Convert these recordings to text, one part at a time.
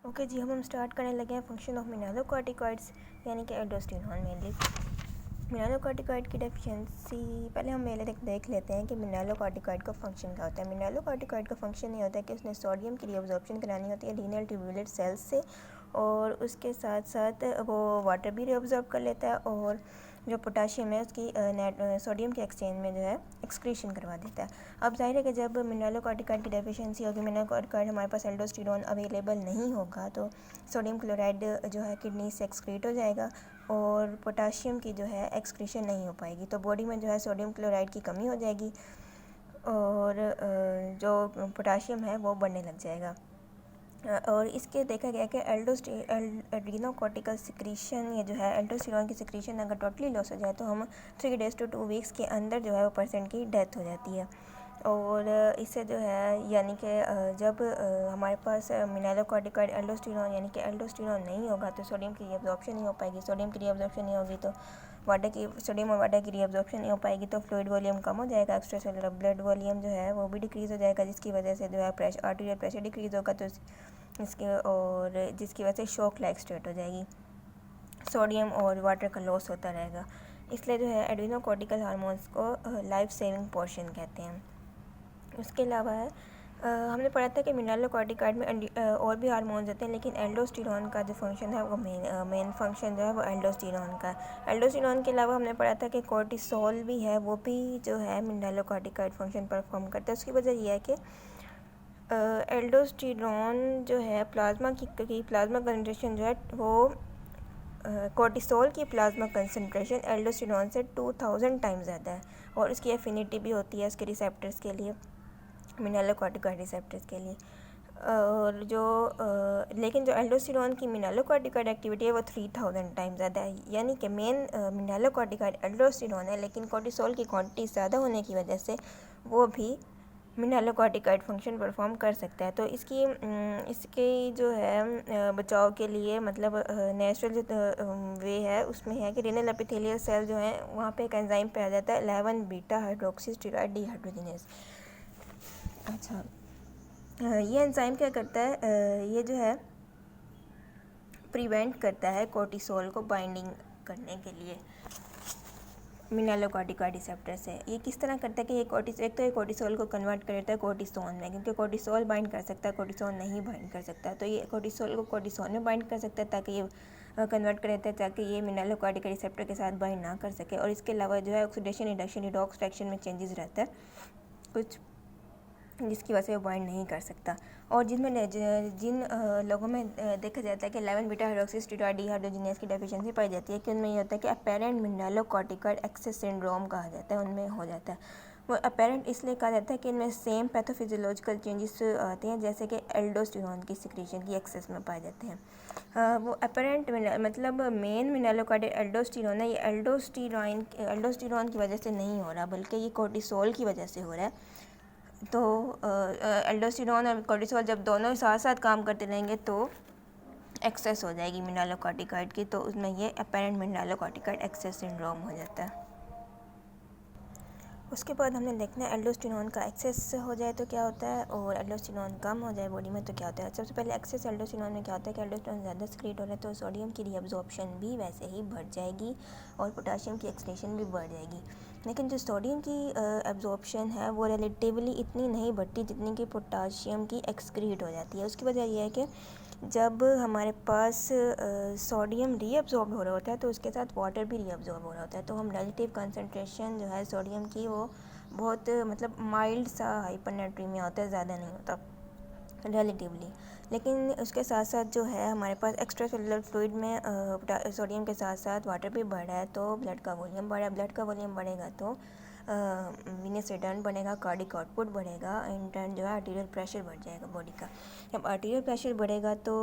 Okay जी, हम start करने लगे हैं फंक्शन ऑफ मिनरलोकॉर्टिकॉइड्स यानी कि एल्डोस्टेरोन मेनली। मिनरलोकॉर्टिकॉइड की डेफिशिएंसी पहले हम देख लेते हैं कि मिनरलोकॉर्टिकॉइड का फंक्शन क्या होता है। मिनरलोकॉर्टिकॉइड का फंक्शन ये होता है कि उसने सोडियम की रीअब्जॉर्प्शन करानी होती है लीनियर ट्यूबुलेट सेल्स से, और उसके साथ साथ वो वाटर भी रीअब्जॉर्ब कर लेता है, और जो पोटाशियम है उसकी सोडियम के एक्सचेंज में जो है एक्सक्रीशन करवा देता है। अब जाहिर है कि जब मिनरलोकॉर्टिकॉइड की डेफिशिएंसी होगी, मिनरलोकॉर्टिकॉइड हमारे पास एल्डोस्टेरोन अवेलेबल नहीं होगा, तो सोडियम क्लोराइड जो है किडनी से एक्सक्रीट हो जाएगा और पोटाशियम की जो है एक्सक्रीशन नहीं हो पाएगी, तो बॉडी में जो है सोडियम क्लोराइड की कमी हो जाएगी और जो पोटाशियम है वो बढ़ने लग जाएगा। और इसके देखा गया कि एड्रीनोकॉर्टिकल सिक्रीशन, ये जो है एल्डोस्टेरोन की सिक्रीशन अगर टोटली लॉस हो जाए तो हम 3 days to 2 weeks के अंदर जो है वो पर्सन की डेथ हो जाती है। और इससे जो है यानी कि जब हमारे पास मिनरलोकॉर्टिकॉइड एल्डोस्टेरोन यानी कि एल्डोस्टेरोन नहीं होगा तो सोडियम की रीअब्जॉर्प्शन नहीं हो पाएगी। सोडियम की रीअब्जॉर्प्शन नहीं होगी तो सोडियम और वाटर की रीअब्जॉर्प्शन नहीं हो पाएगी, तो फ्लूइड वॉल्यूम कम हो जाएगा, एक्स्ट्रा सेलुलर ब्लड वॉल्यूम जो है वो भी डिक्रीज़ हो जाएगा, जिसकी वजह से जो है आर्टीरियल प्रेशर डिक्रीज़ होगा, तो इसके और जिसकी वजह से शॉक लाइक स्टेट हो जाएगी, सोडियम और वाटर का लॉस होता रहेगा। इसलिए जो है एड्रीनोकॉर्टिकल हार्मोन्स को लाइफ सेविंग पोर्शन कहते हैं। उसके अलावा है हमने पढ़ा था कि मिनरलोकॉर्टिकॉइड में और भी हार्मोन्स होते हैं, लेकिन एल्डोस्टेरोन का जो फंक्शन है वो मेन फंक्शन जो है वो एल्डोस्टेरोन का। एल्डोस्टेरोन के अलावा हमने पढ़ा था कि कोर्टिसोल भी है, वो भी जो है मिनरलोकॉर्टिकॉइड फंक्शन परफॉर्म करता है। उसकी वजह यह है कि एल्डोस्टेरोन जो है प्लाज्मा की प्लाज्मा कंसंट्रेशन जो है वो कोर्टिसोल की प्लाज्मा कंसंट्रेशन एल्डोस्टेरोन से 2000 टाइम्स ज़्यादा है, और उसकी एफिनिटी भी होती है उसके रिसेप्टर्स के लिए, मिनरलोकॉर्टिकॉइड रिसेप्टर्स के लिए। और जो लेकिन जो एल्डोस्टेरोन की मिनरलोकॉर्टिकॉइड एक्टिविटी है वो 3000 टाइम्स ज़्यादा है, यानी कि मेन मिनरलोकॉर्टिकॉइड एल्डोस्टेरोन है, लेकिन कोर्टिसोल की क्वांटिटी ज़्यादा होने की वजह से वो भी मिनरलोकॉर्टिकॉइड फंक्शन परफॉर्म कर सकता है। तो इसके जो है बचाव के लिए मतलब नेचुरल जो वे है उसमें है कि रेनल एपिथेलियल सेल जो है वहाँ पे एक एंजाइम पाया जाता है 11 बीटा हाइड्रोक्सीस्टेरॉइड डिहाइड्रोजिनेज। अच्छा, ये एंजाइम क्या करता है, ये जो है प्रिवेंट करता है कोर्टिसोल को बाइंडिंग करने के लिए मिनरलोकॉर्टिकॉइड रिसेप्टर से। ये किस तरह करता है कि एक तो ये कोर्टिसोल को कन्वर्ट कर देता है कोर्टिसोन में, क्योंकि कोर्टिसोल बाइंड कर सकता है, कोर्टिसोन नहीं बाइंड कर सकता, तो ये कोर्टिसोल को कोर्टिसोन में बाइंड कर सकता है ताकि ये कन्वर्ट कर देता है ताकि ये मिनरलोकॉर्टिकॉइड रिसेप्टर के साथ बाइंड ना कर सके। और इसके अलावा जो है ऑक्सीडेशन रिडक्शन रिडॉक्स फ्रैक्शन में चेंजेस रहता है कुछ, जिसकी वजह से वो बाइंड नहीं कर सकता। और जिन लोगों में देखा जाता है कि 11 बीटा हाइड्रोक्सीस्टेरॉइड डिहाइड्रोजिनेज की डेफिशिएंसी पाई जाती है कि उनमें ये होता है कि अपेरेंट मिनरलोकॉर्टिकॉइड एक्सेस सिंड्रोम कहा जाता है, उनमें हो जाता है। वो अपेरेंट इसलिए कहा जाता है कि इनमें सेम पैथोफिजियोलॉजिकल चेंजेस आते हैं जैसे कि एल्डोस्टेरोन की सिक्रीशन की एक्सेस में पाए जाते हैं। वो अपेरेंट मतलब मेन मिनरलोकॉर्टिक एल्डोस्टेरोन है, ये एल्डोस्टेरोन की वजह से नहीं हो रहा बल्कि ये कोर्टिसोल की वजह से हो रहा है। तो एल्डोस्टेरोन और कोर्टिसोल जब दोनों साथ साथ काम करते रहेंगे तो एक्सेस हो जाएगी मिनरलोकॉर्टिकॉइड की, तो उसमें ये अपेरेंट मिनरलोकॉर्टिकॉइड एक्सेस सिंड्रोम हो जाता है। उसके बाद हमने देखना है एल्डोस्टेरोन का एक्सेस हो जाए तो क्या होता है और एल्डोस्टेरोन कम हो जाए बॉडी में तो क्या होता है। सबसे पहले एक्सेस एल्डोस्टेरोन में क्या होता है कि एल्डोस्टेरोन ज़्यादा सिक्रीट हो रहा है तो सोडियम की रीअब्जॉर्प्शन भी वैसे ही बढ़ जाएगी और पोटाशियम की एक्सक्रीशन भी बढ़ जाएगी। लेकिन जो सोडियम की एब्जॉर्प्शन है वो रिलेटिवली इतनी नहीं बढ़ती जितनी कि पोटाशियम की एक्सक्रीट हो जाती है। उसकी वजह यह है कि जब हमारे पास सोडियम रीअब्जॉर्ब हो रहा होता है तो उसके साथ वाटर भी रीअब्जॉर्ब हो रहा होता है, तो हम रिलेटिव कंसंट्रेशन जो है सोडियम की वो बहुत मतलब माइल्ड सा हाइपरनेट्रीमिया होता है, ज़्यादा नहीं होता रिलेटिवली। लेकिन उसके साथ साथ जो है हमारे पास एक्स्ट्रा सेलुलर फ्लूइड में सोडियम के साथ साथ वाटर भी बढ़ रहा है, तो ब्लड का वॉल्यूम बढ़ा है। ब्लड का वॉल्यूम बढ़ेगा तो वीनस रिटर्न बढ़ेगा, कार्डिक आउटपुट बढ़ेगा, इन टर्न जो है आर्टीरियल प्रेशर बढ़ जाएगा बॉडी का। जब आर्टीरियल प्रेशर बढ़ेगा तो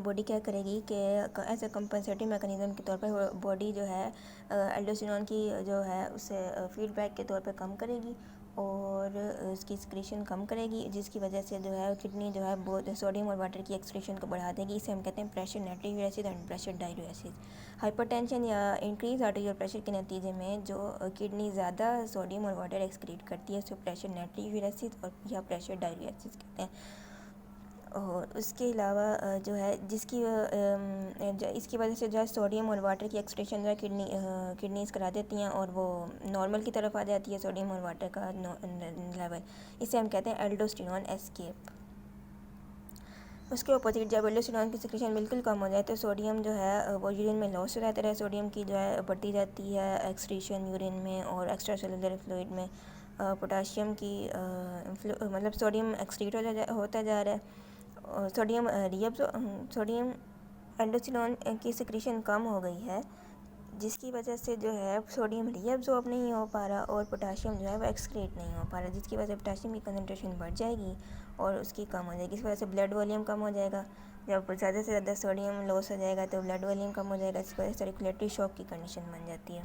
बॉडी क्या करेगी कि एज ए कंपनसेटिंग मैकेनिज्म के तौर पर बॉडी जो है एल्डोस्टेरोन की जो है उसे फीडबैक के तौर पर कम करेगी और उसकी एक्सक्रीशन कम करेगी, जिसकी वजह से जो है किडनी जो है बहुत सोडियम और वाटर की एक्सक्रीशन को बढ़ा देगी। इसे हम कहते हैं pressure nitric and pressure diuresis. Hypertension या इंक्रीज आर्टीरियल प्रेशर के नतीजे में जो किडनी ज़्यादा सोडियम और वाटर एक्सक्रीट करती है उसको प्रेशर नाइट्रिक और या प्रेशर डाययूरेसिस कहते हैं। और उसके अलावा जो है इसकी वजह से जो है सोडियम और वाटर की एक्सक्रीशन जो है किडनीज करा देती हैं और वो नॉर्मल की तरफ आ जाती है सोडियम और वाटर का लेवल। इसे हम कहते हैं एल्डोस्टेरोन एस्केप। उसके अपोजिट जब एल्डोस्टेरोन की सिक्रीशन बिल्कुल कम हो जाए तो सोडियम जो है वो यूरिन में लॉस हो जाता है, सोडियम की जो है बढ़ती जाती है एक्सक्रीशन यूरिन में और एक्स्ट्रा सेलुलर फ्लूइड में। पोटाशियम की मतलब सोडियम एक्सक्रीट होता जा रहा है और सोडियम एल्डोस्टेरोन की सिक्रीशन कम हो गई है, जिसकी वजह से जो है सोडियम रीअब्सॉर्ब नहीं हो पा रहा और पोटाशियम जो है वो एक्सक्रीट नहीं हो पा रहा, जिसकी वजह से पोटाशियम की कंसनट्रेशन बढ़ जाएगी और उसकी कम हो जाएगी। इस वजह से ब्लड वॉल्यूम कम हो जाएगा। जब ज़्यादा से ज़्यादा सोडियम लॉस हो जाएगा तो ब्लड वॉल्यूम कम हो जाएगा, इस वजह से सर्कुलेटरी शॉक की कंडीशन बन जाती है।